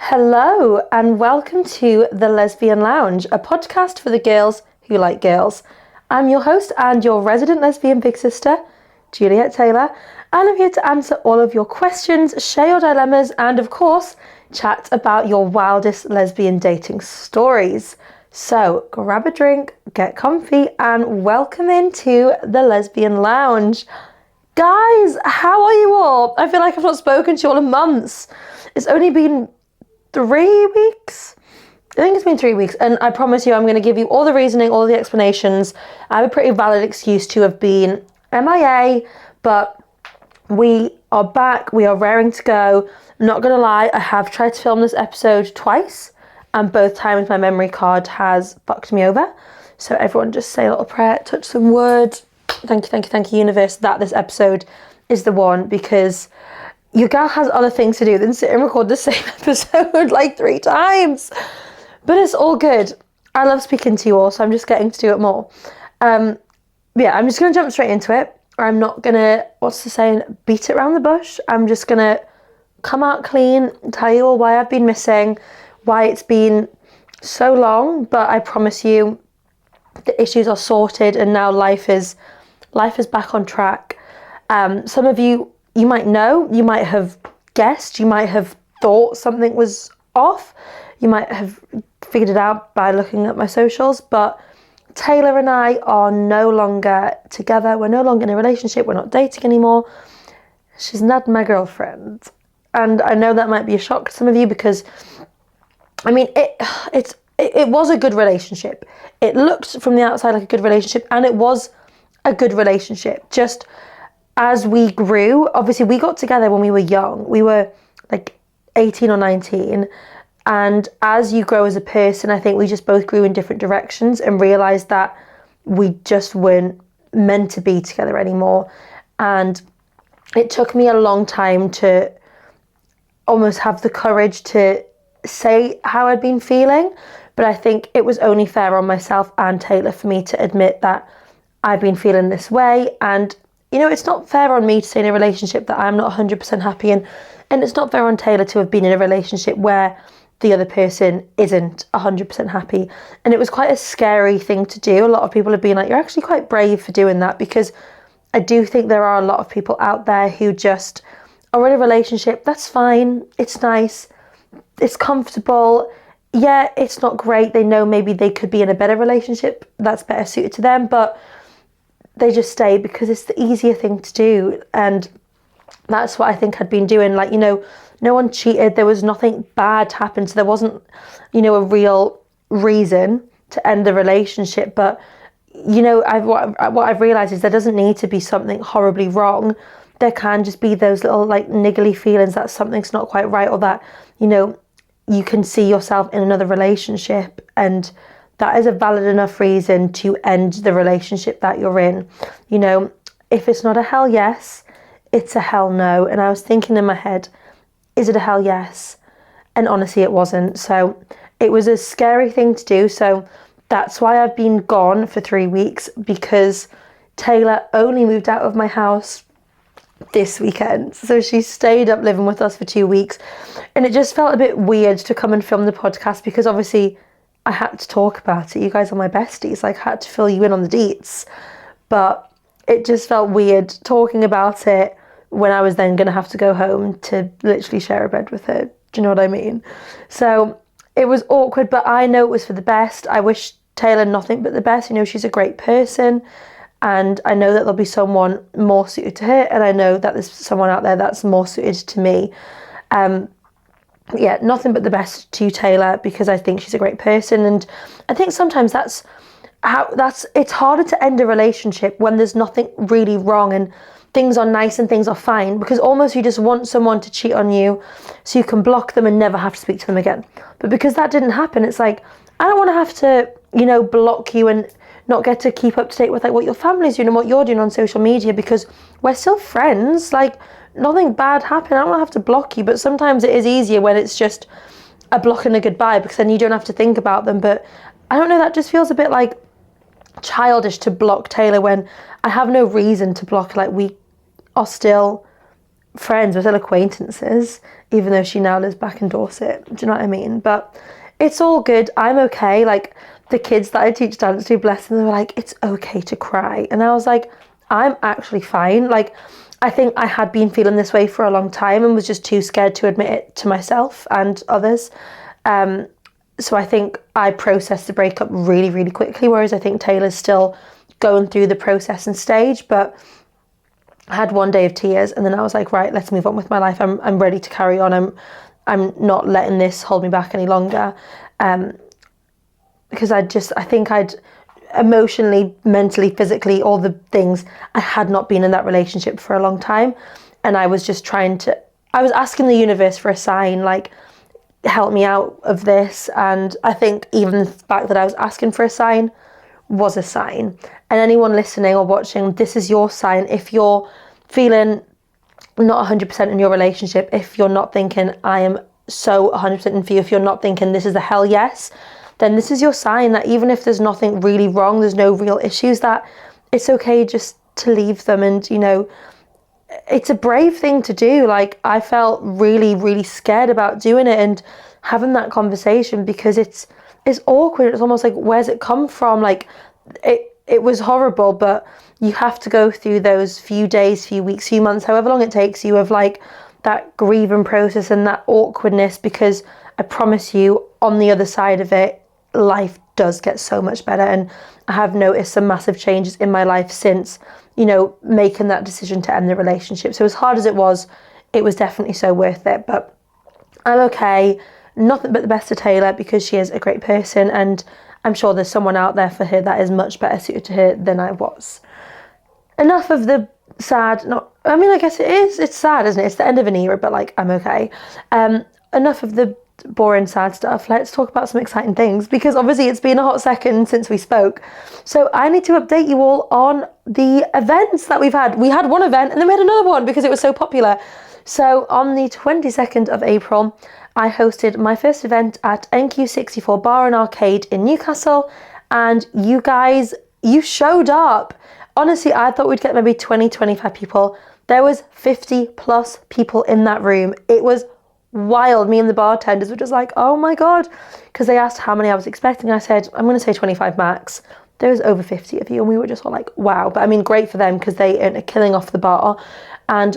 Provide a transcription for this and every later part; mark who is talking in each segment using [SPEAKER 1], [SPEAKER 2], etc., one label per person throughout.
[SPEAKER 1] Hello and welcome to the Lesbian Lounge, a podcast for the girls who like girls. I'm your host and your resident lesbian big sister, Juliet Taylor, and I'm here to answer all of your questions, share your dilemmas, and of course, chat about your wildest lesbian dating stories. So grab a drink, get comfy, and welcome into the Lesbian Lounge. Guys, how are you all? I feel like I've not spoken to you all in months. It's only been 3 weeks? I think it's been 3 weeks, and I promise you I'm going to give you all the reasoning, all the explanations. I have a pretty valid excuse to have been MIA, but we are back, we are raring to go. I'm not going to lie, I have tried to film this episode twice, and both times my memory card has fucked me over. So everyone just say a little prayer, touch some wood. Thank you, universe, that this episode is the one, because your gal has other things to do than sit and record the same episode like 3 times. But it's all good. I love speaking to you all, so I'm just getting to do it more. I'm just going to jump straight into it. I'm not going to, beat it around the bush. I'm just going to come out clean, tell you all why I've been missing, why it's been so long, but I promise you the issues are sorted and now life is back on track. Some of you might know, you might have guessed, you might have thought something was off, you might have figured it out by looking at my socials, but Taylor and I are no longer together, we're no longer in a relationship, we're not dating anymore. She's not my girlfriend. And I know that might be a shock to some of you because, I mean, it was a good relationship. It looked from the outside like a good relationship, and it was a good relationship. Just as we grew, obviously we got together when we were young. We were like 18 or 19. And as you grow as a person, I think we just both grew in different directions and realised that we just weren't meant to be together anymore. And it took me a long time to almost have the courage to say how I'd been feeling. But I think it was only fair on myself and Taylor for me to admit that I've been feeling this way. And you know, it's not fair on me to say in a relationship that I'm not 100% happy in, and it's not fair on Taylor to have been in a relationship where the other person isn't 100% happy. And it was quite a scary thing to do. A lot of people have been like, you're actually quite brave for doing that, because I do think there are a lot of people out there who just are in a relationship. That's fine. It's nice. It's comfortable. Yeah, it's not great. They know maybe they could be in a better relationship that's better suited to them, but they just stay because it's the easier thing to do. And that's what I think I'd been doing. Like, you know, no one cheated. There was nothing bad happened. So there wasn't, you know, a real reason to end the relationship. But, you know, what I've realised is there doesn't need to be something horribly wrong. There can just be those little like niggly feelings that something's not quite right, or that, you know, you can see yourself in another relationship, and that is a valid enough reason to end the relationship that you're in. You know, if it's not a hell yes, it's a hell no. And I was thinking in my head, is it a hell yes? And honestly, it wasn't. So it was a scary thing to do. So that's why I've been gone for 3 weeks, because Taylor only moved out of my house this weekend. So she stayed up living with us for 2 weeks. And it just felt a bit weird to come and film the podcast, because obviously I had to talk about it. You guys are my besties. Like, I had to fill you in on the deets. But it just felt weird talking about it when I was then going to have to go home to literally share a bed with her. Do you know what I mean? So it was awkward, but I know it was for the best. I wish Taylor nothing but the best. You know, she's a great person, and I know that there'll be someone more suited to her, and I know that there's someone out there that's more suited to me. Yeah, nothing but the best to Taylor, because I think she's a great person. And I think sometimes it's harder to end a relationship when there's nothing really wrong and things are nice and things are fine, because almost you just want someone to cheat on you so you can block them and never have to speak to them again. But because that didn't happen, it's like, I don't want to have to, you know, block you and not get to keep up to date with like what your family's doing and what you're doing on social media, because we're still friends. Like, nothing bad happened. I don't want to have to block you, but sometimes it is easier when it's just a block and a goodbye, because then you don't have to think about them. But I don't know, that just feels a bit like childish to block Taylor when I have no reason to block. Like, we are still friends, we're still acquaintances, even though she now lives back in Dorset. Do you know what I mean? But it's all good. I'm okay. Like, the kids that I teach dance to, bless them, they were like, it's okay to cry. And I was like, I'm actually fine. Like, I think I had been feeling this way for a long time and was just too scared to admit it to myself and others. So I think I processed the breakup really, really quickly, whereas I think Taylor's still going through the process and stage. But I had one day of tears, and then I was like, right, let's move on with my life. I'm ready to carry on. I'm not letting this hold me back any longer. Because I think I'd emotionally, mentally, physically, all the things, I had not been in that relationship for a long time. And I was just I was asking the universe for a sign, like, help me out of this. And I think even the fact that I was asking for a sign was a sign. And anyone listening or watching, this is your sign. If you're feeling not 100% in your relationship, if you're not thinking I am so 100% in for you, if you're not thinking this is a hell yes, then this is your sign that even if there's nothing really wrong, there's no real issues, that it's okay just to leave them. And, you know, it's a brave thing to do. Like, I felt really, really scared about doing it and having that conversation, because it's awkward. It's almost like, where's it come from? Like, it was horrible, but you have to go through those few days, few weeks, few months, however long it takes you, of like that grieving process and that awkwardness, because I promise you, on the other side of it, life does get so much better. And I have noticed some massive changes in my life since, you know, making that decision to end the relationship. So as hard as it was definitely so worth it. But I'm okay. Nothing but the best to Taylor, because she is a great person, and I'm sure there's someone out there for her that is much better suited to her than I was. Enough of the sad, I guess it's sad, isn't it? It's the end of an era, but like, I'm okay. Enough of the boring, sad stuff. Let's talk about some exciting things, because obviously it's been a hot second since we spoke. So I need to update you all on the events that we've had. We had one event and then we had another one because it was so popular. So on the 22nd of April, I hosted my first event at NQ64 Bar and Arcade in Newcastle, and you guys, you showed up. Honestly, I thought we'd get maybe 20-25 people. There was 50 plus people in that room. It was wild. Me and the bartenders were just like, oh my god, because they asked how many I was expecting. I said, I'm going to say 25 max. There was over 50 of you, and we were just all like, wow. But I mean, great for them, because they earned a killing off the bar, and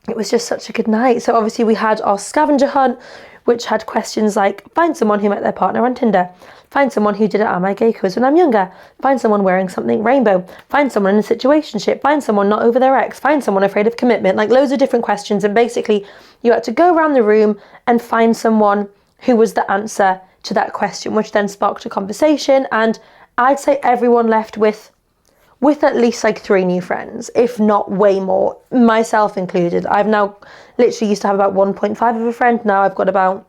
[SPEAKER 1] it was just such a good night. So obviously we had our scavenger hunt, which had questions like, find someone who met their partner on Tinder, find someone who did it at my gay quiz when I'm younger, find someone wearing something rainbow, find someone in a situationship, find someone not over their ex, find someone afraid of commitment, like loads of different questions. And basically you had to go around the room and find someone who was the answer to that question, which then sparked a conversation. And I'd say everyone left with at least like 3 new friends, if not way more, myself included. I've now literally used to have about 1.5 of a friend. Now I've got about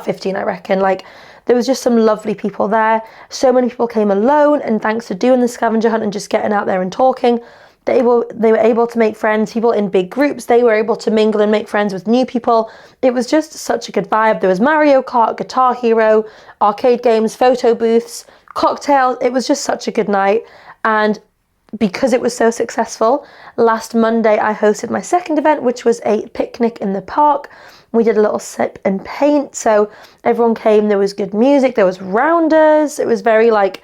[SPEAKER 1] 15, I reckon. Like, there was just some lovely people there. So many people came alone, and thanks to doing the scavenger hunt and just getting out there and talking, they were able to make friends. People in big groups, they were able to mingle and make friends with new people. It was just such a good vibe. There was Mario Kart, Guitar Hero, arcade games, photo booths, cocktails. It was just such a good night. And because it was so successful, last Monday I hosted my second event, which was a picnic in the park. We did a little sip and paint, so everyone came. There was good music, there was rounders. It was very like,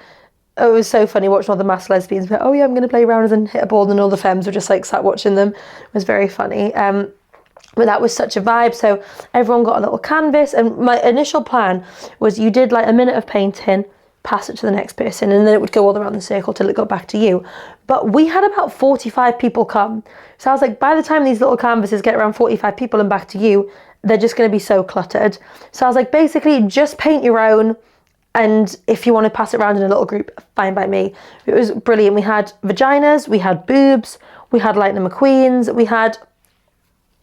[SPEAKER 1] it was so funny watching all the masked lesbians, but oh yeah, I'm going to play rounders and hit a ball, and all the femmes were just like sat watching them. It was very funny. But that was such a vibe. So everyone got a little canvas, and my initial plan was you did like a minute of painting, pass it to the next person, and then it would go all around the circle till it got back to you. But we had about 45 people come. So I was like, by the time these little canvases get around 45 people and back to you, they're just going to be so cluttered. So I was like, basically just paint your own, and if you want to pass it around in a little group, fine by me. It was brilliant. We had vaginas, we had boobs, we had Lightning McQueens, we had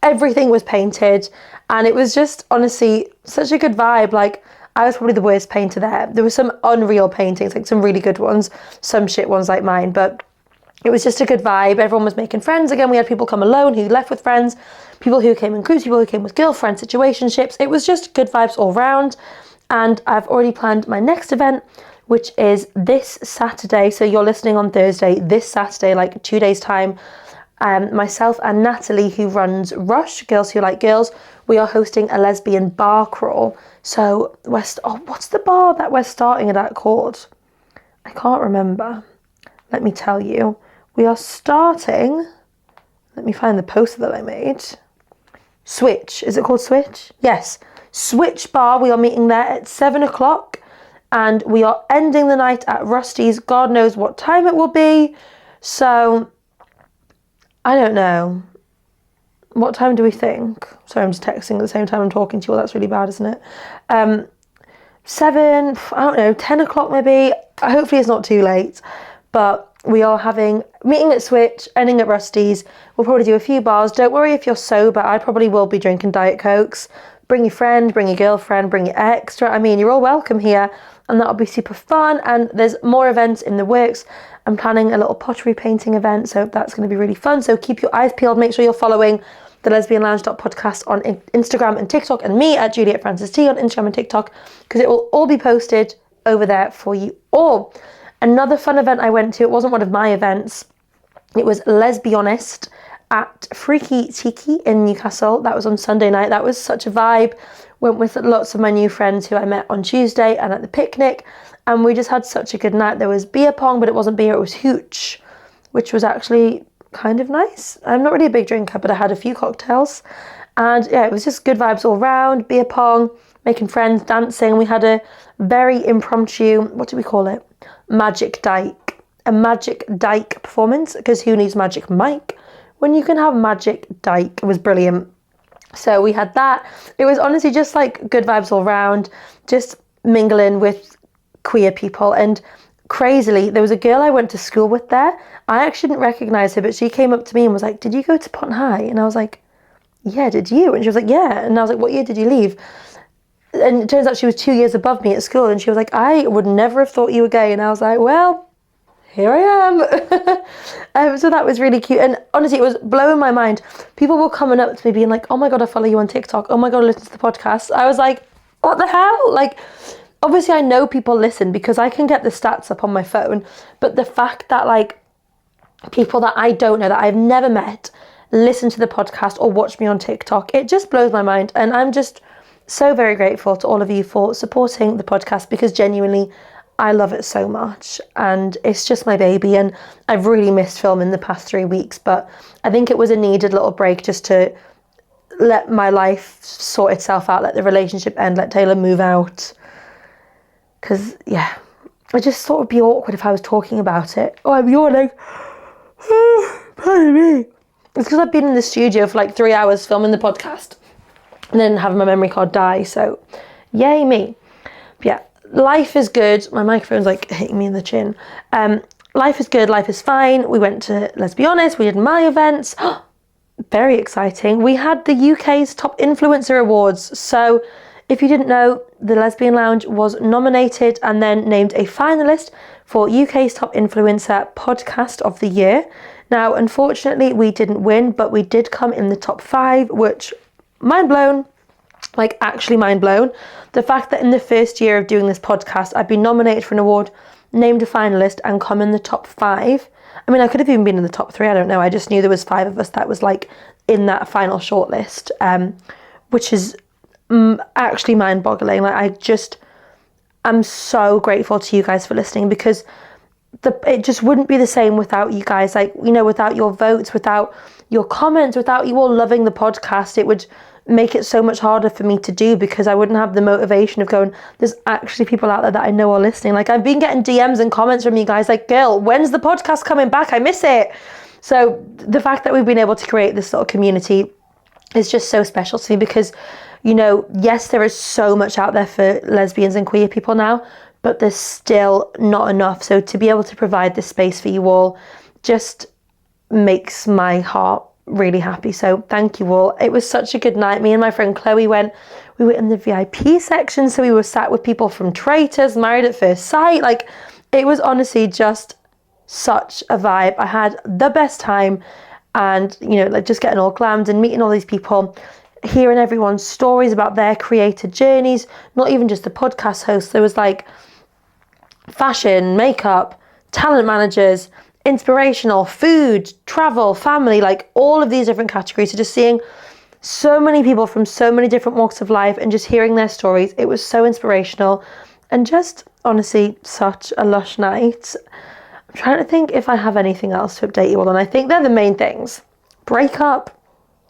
[SPEAKER 1] everything was painted, and it was just honestly such a good vibe. Like, I was probably the worst painter there. There were some unreal paintings, like some really good ones, some shit ones like mine, but it was just a good vibe. Everyone was making friends again. We had people come alone who left with friends, people who came in groups, people who came with girlfriends, situationships. It was just good vibes all round. And I've already planned my next event, which is this Saturday. So you're listening on Thursday. This Saturday, like 2 days time, myself and Natalie, who runs Rush, Girls Who Like Girls, we are hosting a lesbian bar crawl. So what's the bar that we're starting it at called? I can't remember. Let me tell you. We are starting, let me find the poster that I made. Switch, is it called Switch? Yes, Switch Bar. We are meeting there at 7:00 and we are ending the night at Rusty's. God knows what time it will be. So, I don't know. What time do we think? Sorry, I'm just texting at the same time I'm talking to you. That's really bad, isn't it? 7, I don't know, 10:00 maybe. Hopefully it's not too late. But we are having meeting at Switch, ending at Rusty's. We'll probably do a few bars. Don't worry if you're sober. I probably will be drinking Diet Cokes. Bring your friend, bring your girlfriend, bring your extra. I mean, you're all welcome here, and that'll be super fun. And there's more events in the works. I'm planning a little pottery painting event, so that's going to be really fun. So keep your eyes peeled. Make sure you're following the Lesbian Lounge podcast on Instagram and TikTok, and me at Juliet Francis T on Instagram and TikTok, because it will all be posted over there for you all. Another fun event I went to, it wasn't one of my events, it was Lesbionist at Freaky Tiki in Newcastle. That was on Sunday night. That was such a vibe. Went with lots of my new friends who I met on Tuesday and at the picnic, and we just had such a good night. There was beer pong, but it wasn't beer, it was hooch, which was actually kind of nice. I'm not really a big drinker, but I had a few cocktails, and yeah, it was just good vibes all round. Beer pong, making friends, dancing. We had a very impromptu, what do we call it? Magic Dyke. A Magic Dyke performance, because who needs Magic Mike when you can have Magic Dyke? It was brilliant. So we had that. It was honestly just like good vibes all round, just mingling with queer people. And crazily, there was a girl I went to school with there. I actually didn't recognise her, but she came up to me and was like, "Did you go to Pont High?" And I was like, "Yeah, did you?" And she was like, "Yeah." And I was like, "What year did you leave?" And it turns out she was 2 years above me at school, and she was like, "I would never have thought you were gay." And I was like, "Well, here I am." So that was really cute. And honestly, it was blowing my mind. People were coming up to me being like, "Oh my God, I follow you on TikTok. Oh my God, I listen to the podcast." I was like, what the hell? Like, obviously I know people listen because I can get the stats up on my phone. But the fact that like people that I don't know, that I've never met, listen to the podcast or watch me on TikTok, it just blows my mind. And I'm just so very grateful to all of you for supporting the podcast, because genuinely I love it so much, and it's just my baby, and I've really missed filming the past 3 weeks, but I think it was a needed little break just to let my life sort itself out, let the relationship end, let Taylor move out, because yeah, I just thought it would be awkward if I was talking about it. Oh, I'm yawning. Pardon me. It's because I've been in the studio for like 3 hours filming the podcast and then having my memory card die, so yay me. But yeah, life is good. My microphone's like hitting me in the chin. Life is good, life is fine. We went to Lesbionist, we did my events. Very exciting. We had the UK's Top Influencer Awards. So if you didn't know, the Lesbian Lounge was nominated and then named a finalist for UK's Top Influencer Podcast of the Year. Now, unfortunately, we didn't win, but we did come in the top 5, which, mind blown, like actually mind blown. The fact that in the first year of doing this podcast, I've been nominated for an award, named a finalist, and come in the top 5. I mean, I could have even been in the top 3, I don't know. I just knew there was 5 of us that was like in that final shortlist, which is actually mind-boggling. Like, I'm so grateful to you guys for listening, because it just wouldn't be the same without you guys. Like, you know, without your votes, without your comments, without you all loving the podcast, it would make it so much harder for me to do, because I wouldn't have the motivation of going, there's actually people out there that I know are listening. Like, I've been getting DMs and comments from you guys like, "Girl, when's the podcast coming back? I miss it." So the fact that we've been able to create this sort of community is just so special to me, because, you know, yes, there is so much out there for lesbians and queer people now, but there's still not enough. So to be able to provide this space for you all just makes my heart really happy. So thank you all. It was such a good night. Me and my friend Chloe we were in the VIP section, so we were sat with people from Traitors, Married at First Sight. Like, it was honestly just such a vibe. I had the best time, and, you know, like, just getting all glammed and meeting all these people, hearing everyone's stories about their creative journeys, not even just the podcast hosts. There was like fashion, makeup, talent managers, inspirational, food, travel, family, like all of these different categories. So just seeing so many people from so many different walks of life and just hearing their stories, it was so inspirational and just honestly such a lush night. I'm trying to think if I have anything else to update you all on. I think they're the main things. Breakup,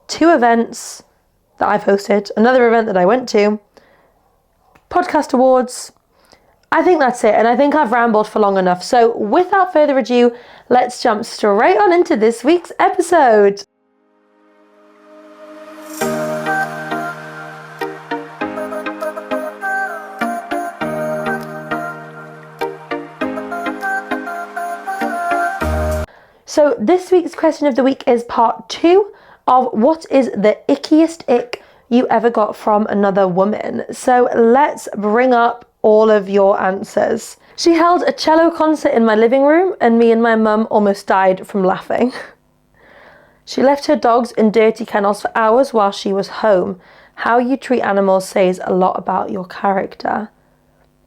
[SPEAKER 1] 2 events that I've hosted, another event that I went to, podcast awards. I think that's it, and I think I've rambled for long enough. So without further ado, let's jump straight on into this week's episode. So this week's question of the week is part 2 of what is the ickiest ick you ever got from another woman. So let's bring up all of your answers. She held a cello concert in my living room and me and my mum almost died from laughing. She left her dogs in dirty kennels for hours while she was home. How you treat animals says a lot about your character.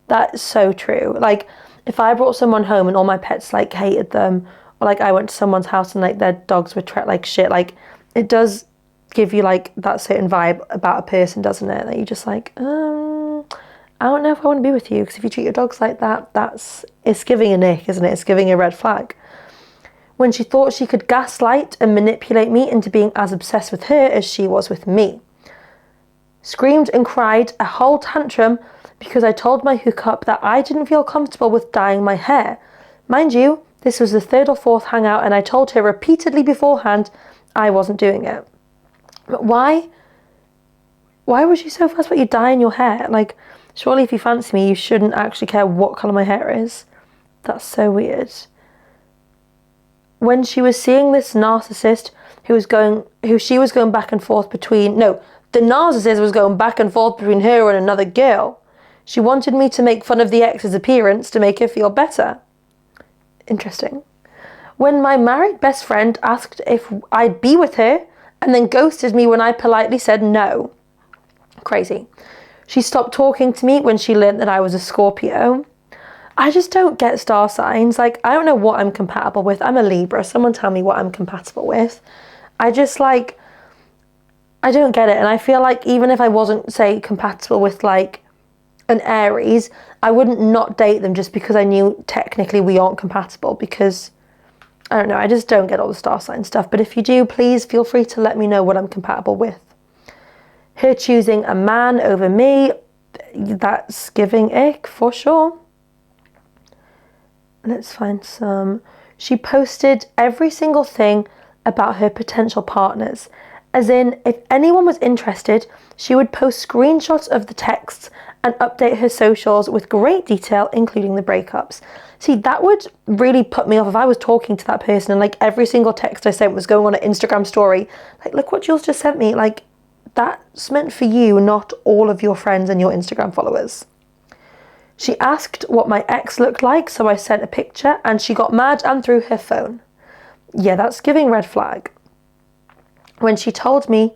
[SPEAKER 1] That's so true. Like, if I brought someone home and all my pets like hated them, or like I went to someone's house and like their dogs were treated like shit, like it does give you like that certain vibe about a person, doesn't it? That you're just like, I don't know if I want to be with you, because if you treat your dogs like that, it's giving a nick, isn't it? It's giving a red flag. When she thought she could gaslight and manipulate me into being as obsessed with her as she was with me. Screamed and cried a whole tantrum because I told my hookup that I didn't feel comfortable with dyeing my hair. Mind you, this was the 3rd or 4th hangout and I told her repeatedly beforehand I wasn't doing it. But why was she so fussed about you dyeing your hair? Like, surely if you fancy me, you shouldn't actually care what colour my hair is. That's so weird. When she was seeing this narcissist who she was going back and forth between, no, the narcissist was going back and forth between her and another girl. She wanted me to make fun of the ex's appearance to make her feel better. Interesting. When my married best friend asked if I'd be with her and then ghosted me when I politely said no. Crazy. She stopped talking to me when she learnt that I was a Scorpio. I just don't get star signs. Like, I don't know what I'm compatible with. I'm a Libra. Someone tell me what I'm compatible with. I don't get it. And I feel like even if I wasn't, say, compatible with like an Aries, I wouldn't not date them just because I knew technically we aren't compatible, because I don't know, I just don't get all the star sign stuff. But if you do, please feel free to let me know what I'm compatible with. Her choosing a man over me, that's giving ick for sure. Let's find some. She posted every single thing about her potential partners. As in, if anyone was interested, she would post screenshots of the texts and update her socials with great detail, including the breakups. See, that would really put me off if I was talking to that person and like every single text I sent was going on an Instagram story. Like, look what Jules just sent me. Like, that's meant for you, not all of your friends and your Instagram followers. She asked what my ex looked like, so I sent a picture and she got mad and threw her phone. Yeah, that's giving red flag. When she told me,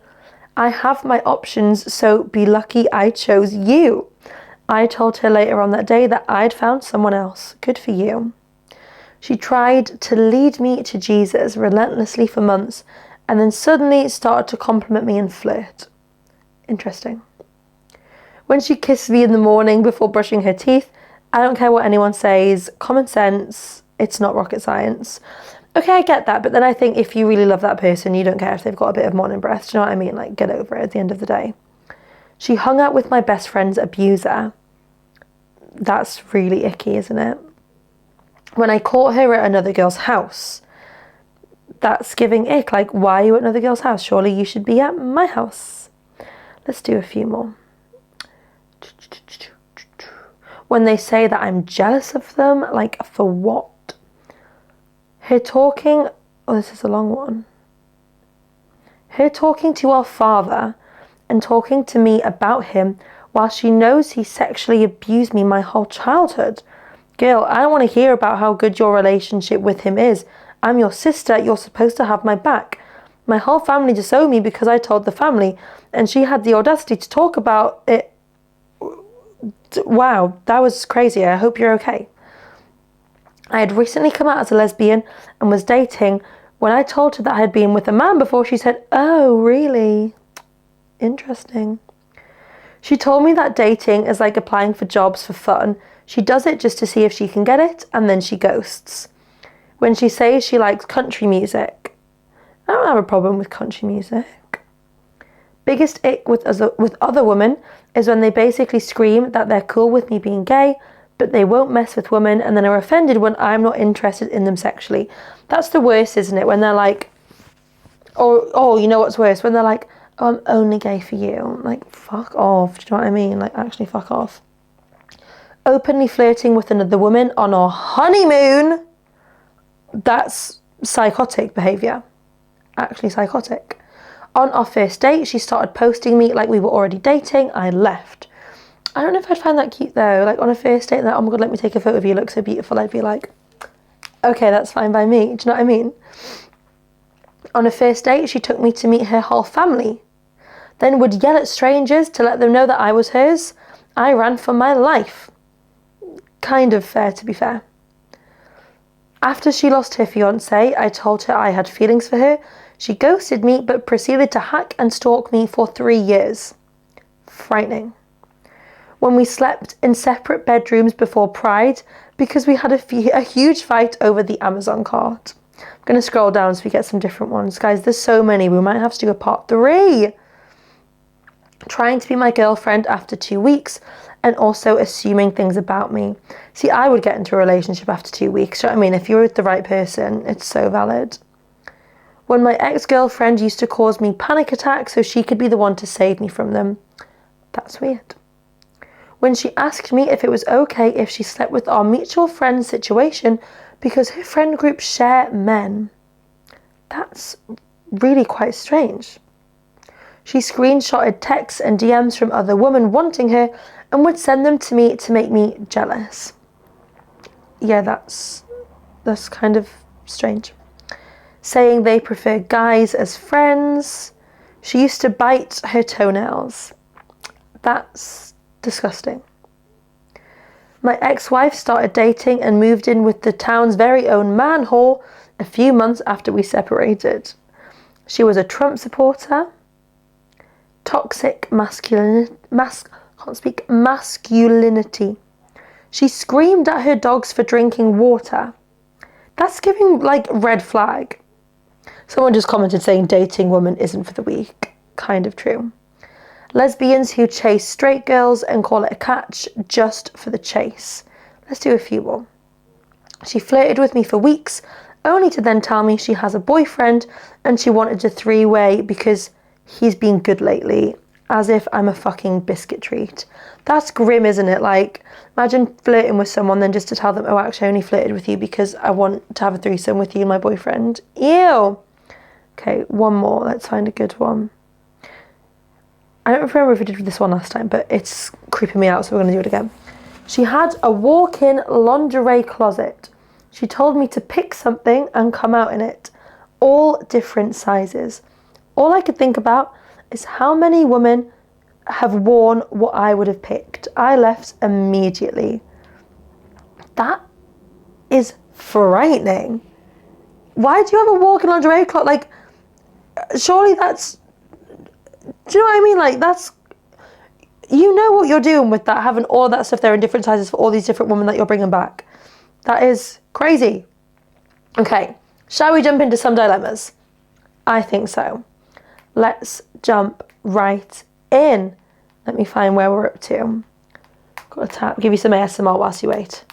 [SPEAKER 1] I have my options, so be lucky I chose you. I told her later on that day that I'd found someone else. Good for you. She tried to lead me to Jesus relentlessly for months and then suddenly started to compliment me and flirt. Interesting. When she kissed me in the morning before brushing her teeth, I don't care what anyone says, common sense, it's not rocket science. Okay, I get that, but then I think if you really love that person, you don't care if they've got a bit of morning breath. Do you know what I mean? Like, get over it at the end of the day. She hung out with my best friend's abuser. That's really icky, isn't it? When I caught her at another girl's house, that's giving ick. Like, why are you at another girl's house? Surely you should be at my house. Let's do a few more. When they say that I'm jealous of them, like, for what? Her talking, oh, this is a long one. Her talking to our father and talking to me about him while she knows he sexually abused me my whole childhood. Girl, I don't want to hear about how good your relationship with him is. I'm your sister, you're supposed to have my back. My whole family disowned me because I told the family, and she had the audacity to talk about it. Wow, that was crazy. I hope you're okay. I had recently come out as a lesbian and was dating. When I told her that I had been with a man before, she said, "Oh, really? Interesting." She told me that dating is like applying for jobs for fun. She does it just to see if she can get it, and then she ghosts. When she says she likes country music, I don't have a problem with country music. Biggest ick with other women is when they basically scream that they're cool with me being gay, but they won't mess with women and then are offended when I'm not interested in them sexually. That's the worst, isn't it? When they're like, oh, you know what's worse? When they're like, "Oh, I'm only gay for you." Like, fuck off. Do you know what I mean? Like, actually fuck off. Openly flirting with another woman on our honeymoon. That's psychotic behaviour. Actually psychotic. On our first date, she started posting me like we were already dating. I left. I don't know if I'd find that cute though. Like on a first date, like, "Oh my god, let me take a photo of you, you look so beautiful." I'd be like, okay, that's fine by me. Do you know what I mean? On a first date, she took me to meet her whole family. Then would yell at strangers to let them know that I was hers. I ran for my life. Kind of fair, to be fair. After she lost her fiancé, I told her I had feelings for her. She ghosted me, but proceeded to hack and stalk me for 3 years. Frightening. When we slept in separate bedrooms before Pride, because we had a huge fight over the Amazon cart. I'm going to scroll down so we get some different ones. Guys, there's so many. We might have to do a part 3. Trying to be my girlfriend after 2 weeks, and also assuming things about me. See, I would get into a relationship after 2 weeks. Do you know what I mean? If you're with the right person, it's so valid. When my ex-girlfriend used to cause me panic attacks so she could be the one to save me from them. That's weird. When she asked me if it was okay if she slept with our mutual friend situation because her friend group share men. That's really quite strange. She screenshotted texts and DMs from other women wanting her and would send them to me to make me jealous. Yeah, that's kind of strange. Saying they prefer guys as friends. She used to bite her toenails. That's disgusting. My ex-wife started dating and moved in with the town's very own man whore a few months after we separated. She was a Trump supporter. Toxic masculinity. She screamed at her dogs for drinking water. That's giving like red flag. Someone just commented saying dating women isn't for the weak. Kind of true. Lesbians who chase straight girls and call it a catch just for the chase. Let's do a few more. She flirted with me for weeks, only to then tell me she has a boyfriend and she wanted a 3-way because he's been good lately, as if I'm a fucking biscuit treat. That's grim, isn't it? Like, imagine flirting with someone then just to tell them, "Oh, actually I only flirted with you because I want to have a threesome with you and my boyfriend." Ew. Okay, one more. Let's find a good one. I don't remember if we did this one last time, but it's creeping me out, so we're going to do it again. She had a walk-in lingerie closet. She told me to pick something and come out in it. All different sizes. All I could think about is how many women have worn what I would have picked. I left immediately. That is frightening. Why do you have a walk-in lingerie closet? Like, surely that's... Do you know what I mean? Like, that's... You know what you're doing with that, having all that stuff there in different sizes for all these different women that you're bringing back. That is crazy. Okay, shall we jump into some dilemmas? I think so. Let's jump right in. Let me find where we're up to. Got to tap, give you some ASMR whilst you wait.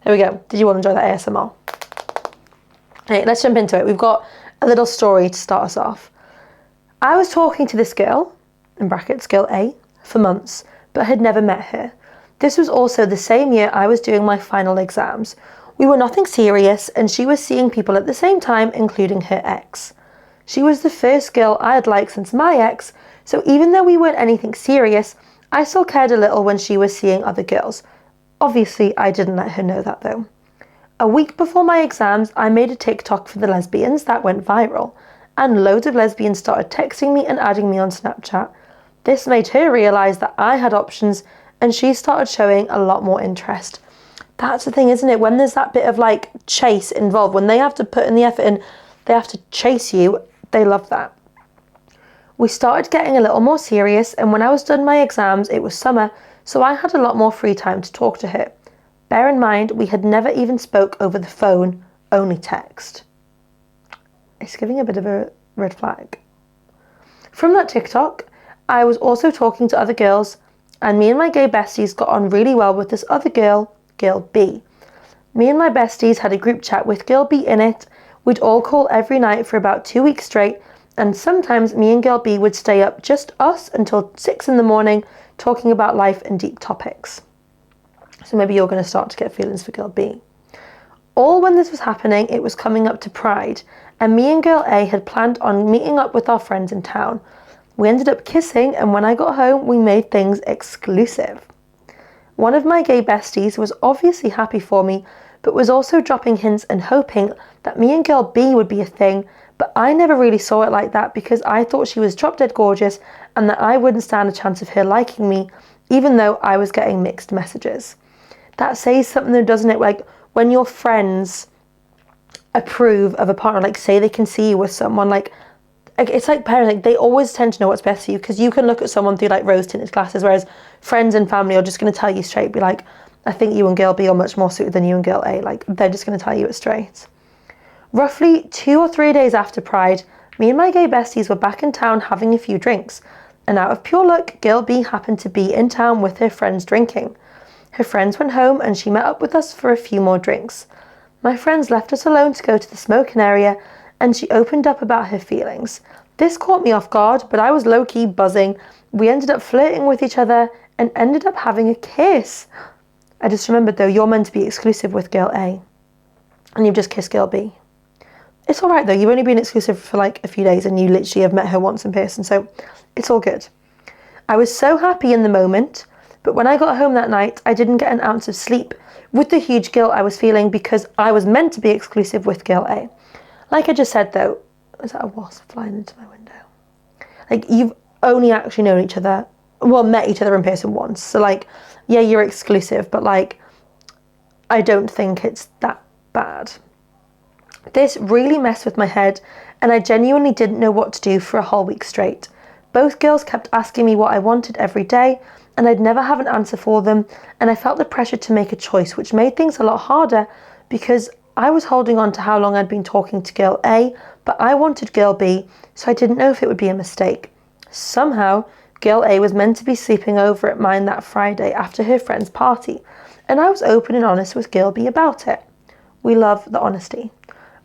[SPEAKER 1] Here we go. Did you all enjoy that ASMR? Okay, let's jump into it. We've got a little story to start us off. I was talking to this girl, in brackets, girl A, for months, but had never met her. This was also the same year I was doing my final exams. We were nothing serious, and she was seeing people at the same time, including her ex. She was the first girl I had liked since my ex, so even though we weren't anything serious, I still cared a little when she was seeing other girls. Obviously, I didn't let her know that though. A week before my exams, I made a TikTok for the lesbians that went viral, and loads of lesbians started texting me and adding me on Snapchat. This made her realise that I had options and she started showing a lot more interest. That's the thing, isn't it? When there's that bit of like chase involved, when they have to put in the effort in, they have to chase you, they love that. We started getting a little more serious, and when I was done my exams, it was summer, so I had a lot more free time to talk to her. Bear in mind, we had never even spoke over the phone, only text. It's giving a bit of a red flag. From that TikTok, I was also talking to other girls, and me and my gay besties got on really well with this other girl, Girl B. Me and my besties had a group chat with Girl B in it. We'd all call every night for about 2 weeks straight, and sometimes me and Girl B would stay up, just us, until 6 in the morning, talking about life and deep topics. So maybe you're going to start to get feelings for Girl B. All when this was happening, it was coming up to Pride, and me and Girl A had planned on meeting up with our friends in town. We ended up kissing, and when I got home, we made things exclusive. One of my gay besties was obviously happy for me, but was also dropping hints and hoping that me and Girl B would be a thing, but I never really saw it like that because I thought she was drop dead gorgeous and that I wouldn't stand a chance of her liking me, even though I was getting mixed messages. That says something though, doesn't it? Like when your friends approve of a partner, like say they can see you with someone, like it's like parents, like they always tend to know what's best for you, because you can look at someone through like rose tinted glasses, whereas friends and family are just going to tell you straight, be like, I think you and Girl B are much more suited than you and Girl A. Like they're just going to tell you it straight. Roughly 2 or 3 days after Pride, me and my gay besties were back in town having a few drinks, and out of pure luck, Girl B happened to be in town with her friends drinking. Her friends went home and she met up with us for a few more drinks. My friends left us alone to go to the smoking area, and she opened up about her feelings. This caught me off guard, but I was low-key buzzing. We ended up flirting with each other and ended up having a kiss. I just remembered though, you're meant to be exclusive with Girl A, and you've just kissed Girl B. It's alright though, you've only been exclusive for like a few days and you literally have met her once in person, so it's all good. I was so happy in the moment, but when I got home that night, I didn't get an ounce of sleep with the huge guilt I was feeling because I was meant to be exclusive with Girl A. Like I just said though, is that a wasp flying into my window? Like you've only actually known each other, well, met each other in person once, so like, yeah, you're exclusive, but like, I don't think it's that bad. This really messed with my head, and I genuinely didn't know what to do for a whole week straight. Both girls kept asking me what I wanted every day, and I'd never have an answer for them, and I felt the pressure to make a choice, which made things a lot harder because I was holding on to how long I'd been talking to Girl A, but I wanted Girl B, so I didn't know if it would be a mistake. Somehow, Girl A was meant to be sleeping over at mine that Friday after her friend's party, and I was open and honest with Girl B about it. We love the honesty.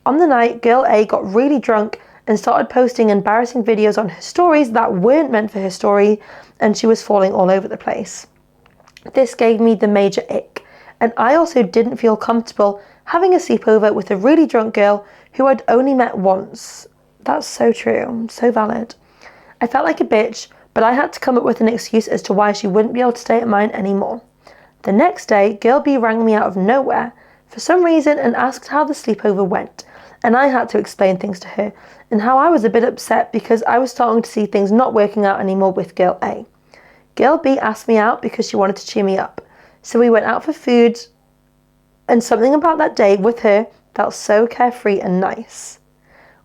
[SPEAKER 1] On the night, Girl A got really drunk and started posting embarrassing videos on her stories that weren't meant for her story, and she was falling all over the place. This gave me the major ick, and I also didn't feel comfortable having a sleepover with a really drunk girl who I'd only met once. That's so true, so valid. I felt like a bitch, but I had to come up with an excuse as to why she wouldn't be able to stay at mine anymore. The next day, Girl B rang me out of nowhere for some reason and asked how the sleepover went, and I had to explain things to her and how I was a bit upset because I was starting to see things not working out anymore with Girl A. Girl B asked me out because she wanted to cheer me up, so we went out for food, and something about that day with her felt so carefree and nice.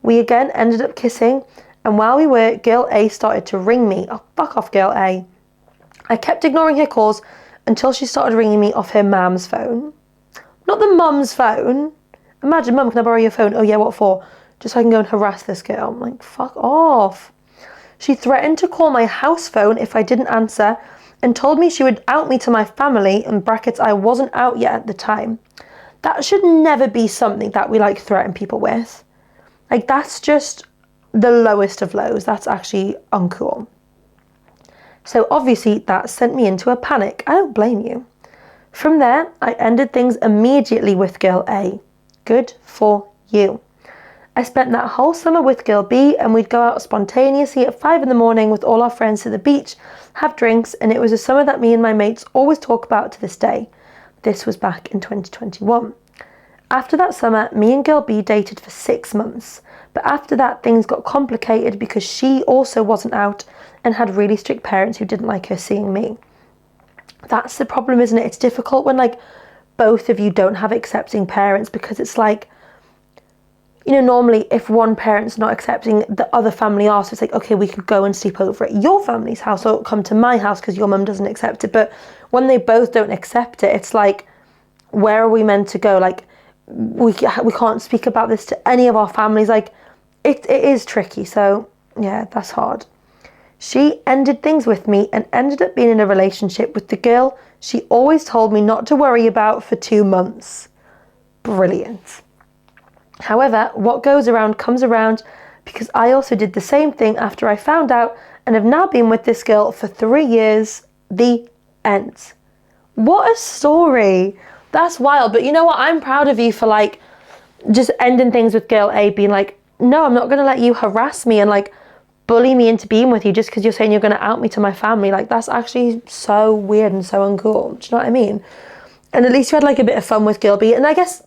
[SPEAKER 1] We again ended up kissing, and while we were, Girl A started to ring me. Oh, fuck off, Girl A. I kept ignoring her calls until she started ringing me off her mum's phone. Not the mum's phone. Imagine, Mum, can I borrow your phone? Oh yeah, what for? Just so I can go and harass this girl. I'm like, fuck off. She threatened to call my house phone if I didn't answer and told me she would out me to my family, in brackets, I wasn't out yet at the time. That should never be something that we like threaten people with. Like that's just the lowest of lows. That's actually uncool. So obviously that sent me into a panic. I don't blame you. From there, I ended things immediately with Girl A. Good for you. I spent that whole summer with Girl B, and we'd go out spontaneously at 5 in the morning with all our friends to the beach, have drinks, and it was a summer that me and my mates always talk about to this day. This was back in 2021. After that summer, me and Girl B dated for 6 months, but after that things got complicated because she also wasn't out and had really strict parents who didn't like her seeing me. That's the problem, isn't it? It's difficult when like both of you don't have accepting parents, because it's like, you know, normally if one parent's not accepting, the other family are. So it's like, okay, we could go and sleep over at your family's house or come to my house because your mum doesn't accept it. But when they both don't accept it, it's like, where are we meant to go? Like, we can't speak about this to any of our families. Like, it is tricky. So yeah, that's hard. She ended things with me and ended up being in a relationship with the girl she always told me not to worry about for 2 months. Brilliant. However, what goes around comes around, because I also did the same thing after I found out, and have now been with this girl for 3 years. The end. What a story. That's wild. But you know what? I'm proud of you for like just ending things with girl A, being like, no, I'm not going to let you harass me and like bully me into being with you just because you're saying you're going to out me to my family. Like, that's actually so weird and so uncool. Do you know what I mean? And at least you had like a bit of fun with girl B. And I guess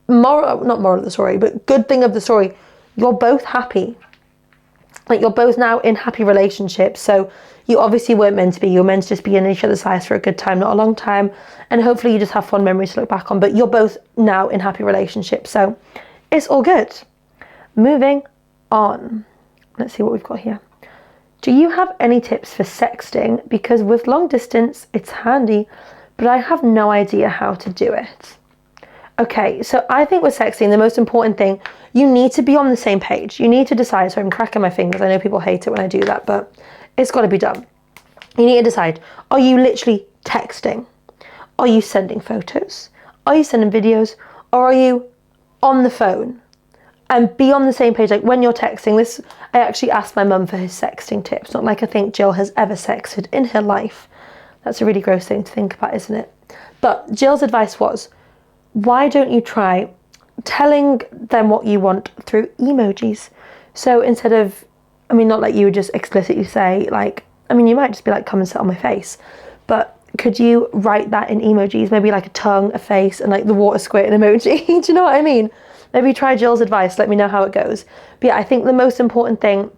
[SPEAKER 1] not moral of the story, but good thing of the story, you're both happy. Like, you're both now in happy relationships. So you obviously weren't meant to be. You were meant to just be in each other's lives for a good time, not a long time. And hopefully you just have fond memories to look back on. But you're both now in happy relationships. So it's all good. Moving on. Let's see what we've got here. Do you have any tips for sexting? Because with long distance, it's handy, but I have no idea how to do it. Okay, so I think with sexting, the most important thing, you need to be on the same page. You need to decide. So I'm cracking my fingers. I know people hate it when I do that, but it's got to be done. You need to decide, are you literally texting? Are you sending photos? Are you sending videos? Or are you on the phone? And be on the same page. Like, when you're texting this, I actually asked my mum for his sexting tips. Not like I think Jill has ever sexted in her life. That's a really gross thing to think about, isn't it? But Jill's advice was, why don't you try telling them what you want through emojis? So instead of, I mean, not like you would just explicitly say, like, I mean, you might just be like, come and sit on my face. But could you write that in emojis? Maybe like a tongue, a face, and like the water squirting emoji. Do you know what I mean? Maybe try Jill's advice. Let me know how it goes. But yeah, I think the most important thing,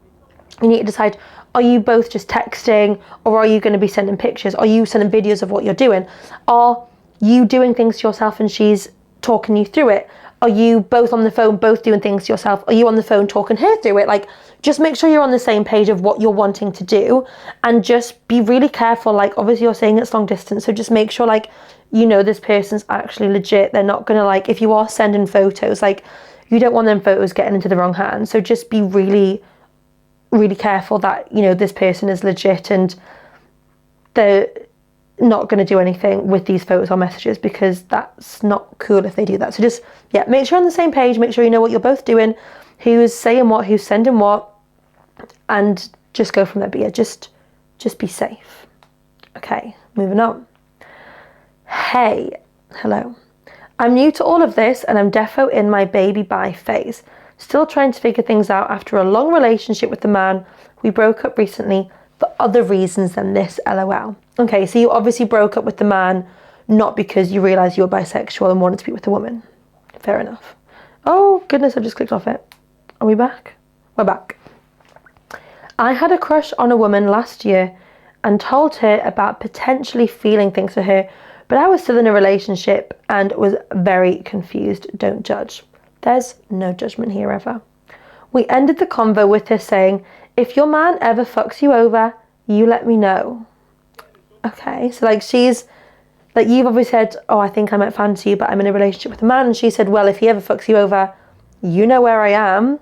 [SPEAKER 1] you need to decide, are you both just texting, or are you going to be sending pictures? Are you sending videos of what you're doing? Are you doing things to yourself and she's talking you through it? Are you both on the phone, both doing things to yourself? Are you on the phone talking her through it? Like, just make sure you're on the same page of what you're wanting to do, and just be really careful. Like, obviously you're saying it's long distance, so just make sure, like, you know, this person's actually legit. They're not gonna, like, if you are sending photos, like, you don't want them photos getting into the wrong hands. So just be really, really careful that, you know, this person is legit and they're not going to do anything with these photos or messages, because that's not cool if they do that. So just, yeah, make sure you're on the same page, make sure you know what you're both doing, who's saying what, who's sending what, and just go from there. But yeah, just be safe. Okay, moving on. Hey, hello. I'm new to all of this and I'm defo in my baby bye phase. Still trying to figure things out after a long relationship with the man. We broke up recently for other reasons than this, LOL. Okay, so you obviously broke up with the man not because you realised you were bisexual and wanted to be with a woman. Fair enough. Oh goodness, I just clicked off it. Are we back? We're back. I had a crush on a woman last year and told her about potentially feeling things for her, but I was still in a relationship and was very confused. Don't judge. There's no judgment here ever. We ended the convo with her saying, if your man ever fucks you over, you let me know. Okay, so like she's, like you've obviously said, oh, I think I might fancy you, but I'm in a relationship with a man. And she said, well, if he ever fucks you over, you know where I am.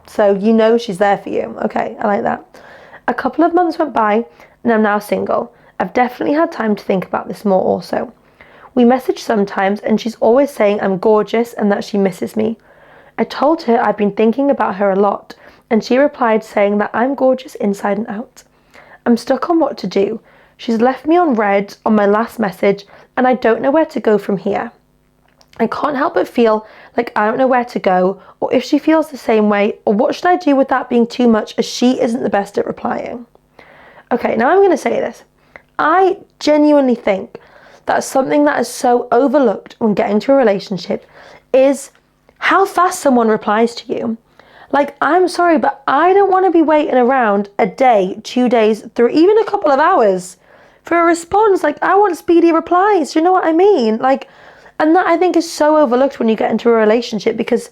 [SPEAKER 1] So you know she's there for you. Okay, I like that. A couple of months went by and I'm now single. I've definitely had time to think about this more also. We message sometimes and she's always saying I'm gorgeous and that she misses me. I told her I've been thinking about her a lot and she replied saying that I'm gorgeous inside and out. I'm stuck on what to do. She's left me on read on my last message and I don't know where to go from here. I can't help but feel like I don't know where to go, or if she feels the same way, or what should I do with that being too much as she isn't the best at replying. Okay, now I'm going to say this. I genuinely think that something that is so overlooked when getting to a relationship is how fast someone replies to you. Like, I'm sorry, but I don't want to be waiting around a day, 2 days, through even a couple of hours for a response. Like, I want speedy replies. Do you know what I mean? Like, and that I think is so overlooked when you get into a relationship, because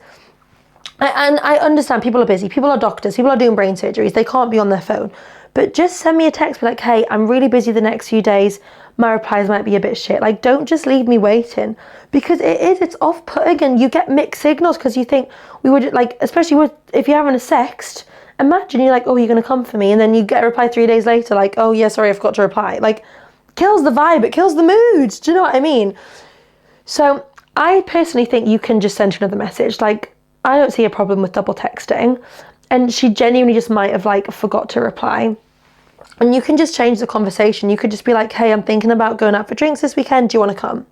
[SPEAKER 1] I understand people are busy, people are doctors, people are doing brain surgeries, they can't be on their phone. But just send me a text, be like, hey, I'm really busy the next few days, my replies might be a bit shit. Like, don't just leave me waiting, because it's off-putting, and you get mixed signals, because you think we would, like, especially if you're having a sext, imagine you're like, oh, you're gonna come for me, and then you get a reply 3 days later, like, oh yeah, sorry, I forgot to reply. Like, kills the vibe, it kills the mood. Do you know what I mean? So I personally think you can just send her another message. Like, I don't see a problem with double texting, and she genuinely just might have like forgot to reply. And you can just change the conversation. You could just be like, hey, I'm thinking about going out for drinks this weekend. Do you want to come?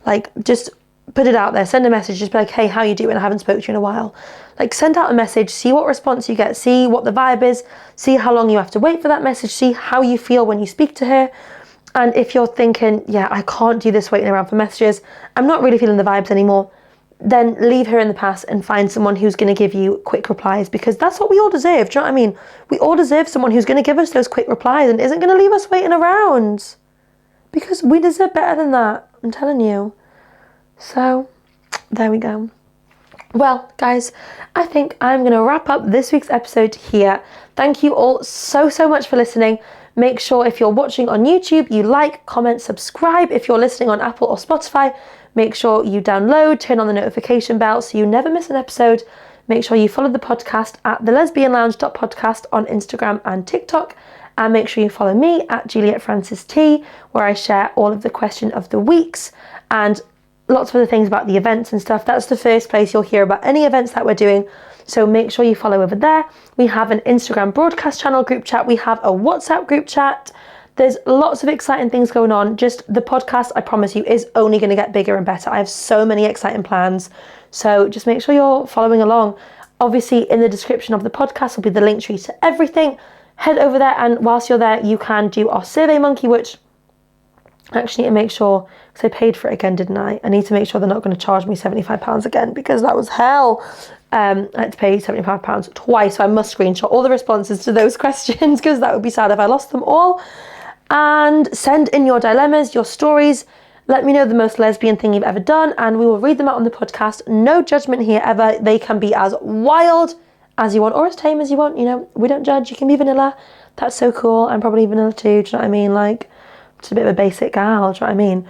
[SPEAKER 1] Like, just put it out there. Send a message. Just be like, hey, how you doing? I haven't spoken to you in a while. Like, send out a message. See what response you get. See what the vibe is. See how long you have to wait for that message. See how you feel when you speak to her. And if you're thinking, yeah, I can't do this waiting around for messages, I'm not really feeling the vibes anymore, then leave her in the past and find someone who's going to give you quick replies, because that's what we all deserve. Do you know what I mean? We all deserve someone who's going to give us those quick replies and isn't going to leave us waiting around, because we deserve better than that, I'm telling you. So there we go. Well, guys, I think I'm going to wrap up this week's episode here. Thank you all so much for listening. Make sure if you're watching on YouTube, you like, comment, subscribe. If you're listening on Apple or Spotify, make sure you download, turn on the notification bell so you never miss an episode. Make sure you follow the podcast at thelesbianlounge.podcast on Instagram and TikTok. And make sure you follow me at Juliet Francis T, where I share all of the question of the weeks and lots of other things about the events and stuff. That's the first place you'll hear about any events that we're doing. So make sure you follow over there. We have an Instagram broadcast channel group chat. We have a WhatsApp group chat. There's lots of exciting things going on. Just the podcast, I promise you, is only going to get bigger and better. I have so many exciting plans. So just make sure you're following along. Obviously, in the description of the podcast will be the link tree to everything. Head over there, and whilst you're there, you can do our Survey Monkey, which I actually need to make sure, because I paid for it again, didn't I? I need to make sure they're not going to charge me £75 again, because that was hell. I had to pay £75 twice, so I must screenshot all the responses to those questions, because that would be sad if I lost them all. And send in your dilemmas, your stories. Let me know the most lesbian thing you've ever done, and we will read them out on the podcast. No judgment here ever. They can be as wild as you want, or as tame as you want. You know, we don't judge. You can be vanilla. That's so cool. I'm probably vanilla too. Do you know what I mean? Like, just a bit of a basic gal. Do you know what I mean?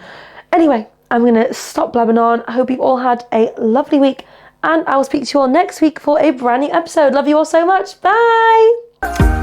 [SPEAKER 1] Anyway, I'm going to stop blabbing on. I hope you've all had a lovely week, and I will speak to you all next week for a brand new episode. Love you all so much. Bye.